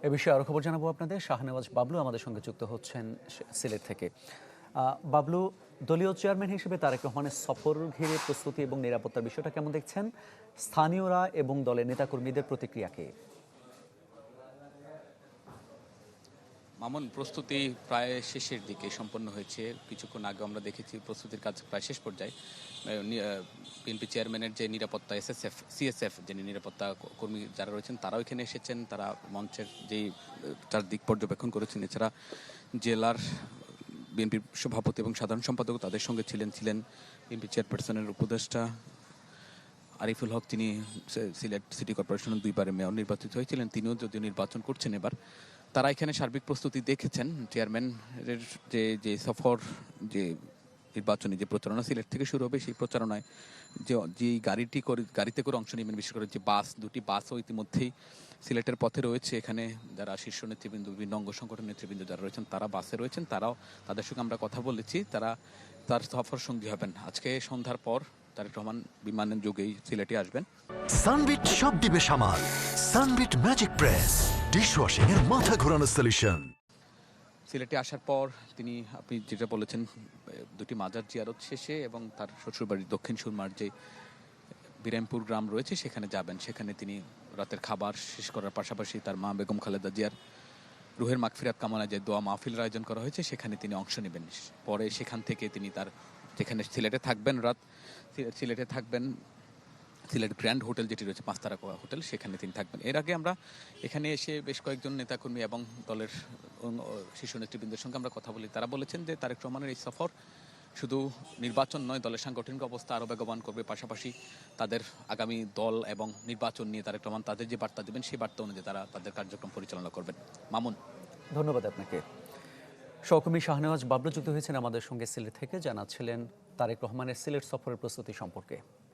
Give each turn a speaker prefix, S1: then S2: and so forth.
S1: এ বিষয়ে আরও খবর জানাবো আপনাদের। শাহনেওয়াজ বাবলু আমাদের সঙ্গে যুক্ত হচ্ছেন সিলেট থেকে। বাবলু, দলীয় চেয়ারম্যান হিসেবে তারেক রহমানের সফর ঘিরে প্রস্তুতি এবং নিরাপত্তার বিষয়টা কেমন দেখছেন? স্থানীয়রা এবং দলের নেতাকর্মীদের প্রতিক্রিয়া কি?
S2: মামুন, প্রস্তুতি প্রায় শেষের দিকে সম্পন্ন হয়েছে। কিছুক্ষণ আগে আমরা দেখেছি প্রস্তুতির কাজ প্রায় শেষ পর্যায়ে। বিএনপি চেয়ারম্যানের যে নিরাপত্তা সিএসএফ যে নিরাপত্তা কর্মী যারা রয়েছেন তারাও এখানে এসেছেন। তারা মঞ্চের যেই চারদিক পর্যবেক্ষণ করেছেন। এছাড়া জেলার বিএনপির সভাপতি এবং সাধারণ সম্পাদক তাদের সঙ্গে ছিলেন বিএনপি চেয়ারপারসনের উপদেষ্টা আরিফুল হক, তিনি সিলেট সিটি কর্পোরেশনের 2 বারের মেয়র নির্বাচিত হয়েছিলেন। তিনিও যদিও নির্বাচন করছেন এবার। তারা এখানে সার্বিক প্রস্তুতি দেখেছেন। চেয়ারম্যানের যে সফর, যে নির্বাচনী যে প্রচারণা সিলেট থেকে শুরু হবে, সেই প্রচারণায় যে গাড়িতে করে অংশ নেবেন, বিশেষ করে যে দুটি বাসও ইতিমধ্যেই সিলেটের পথে রয়েছে। এখানে যারা শীর্ষ নেতৃবৃন্দ, বিভিন্ন অঙ্গ সংগঠন নেতৃবৃন্দ যারা রয়েছেন তারা বাসে রয়েছেন। তাদের সঙ্গে আমরা কথা বলেছি। তার সফর সঙ্গী হবেন। আজকে সন্ধ্যার পর তারেক রহমান বিমানের যোগেই সিলেটে আসবেন।
S3: সানবিট সব দিবে সামাল। সানবিট ম্যাজিক প্রেস ডিশওয়াশিং এর মাথা ঘোরানো সলিউশন।
S2: সিলেটে আসার পর আপনি যেটা বলেছেন, দুটি মাজার জিয়ারত শেষে এবং তার শ্বশুরবাড়ির দক্ষিণ সুরমার যে বিরামপুর গ্রাম রয়েছে সেখানে যাবেন। সেখানে তিনি রাতের খাবার শেষ করার পাশাপাশি তার মা বেগম খালেদা জিয়ার রুহের মাগফিরাত কামনায় যে দোয়া মাহফিলের আয়োজন করা হয়েছে সেখানে তিনি অংশ নেবেন। পরে সেখান থেকে তিনি তার যেখানে সিলেটে থাকবেন, সিলেটে থাকবেন সিলেট গ্র্যান্ড হোটেল যেটি রয়েছে 5 তারকা হোটেল, সেখানে তিনি থাকবেন। এর আগে আমরা এখানে এসে বেশ কয়েকজন নেতাকর্মী এবং দলের শীর্ষ নেতৃবৃন্দের সঙ্গে আমরা কথা বলি। তারা বলেছেন যে তারেক রহমানের এই সফর শুধু নির্বাচন নয়, দলের সাংগঠনিক অবস্থা আরও বেগবান করবে। পাশাপাশি তাদের আগামী দল এবং নির্বাচন নিয়ে তারেক রহমান তাদের যে বার্তা দেবেন সেই বার্তা অনুযায়ী তারা তাদের কার্যক্রম পরিচালনা করবেন। মামুন,
S1: ধন্যবাদ আপনাকে। সহকর্মী শাহনেওয়াজ বাবলু যুক্ত হয়েছেন আমাদের সঙ্গে সিলেট থেকে, জানাচ্ছিলেন তারেক রহমানের সিলেট সফরের প্রস্তুতি সম্পর্কে।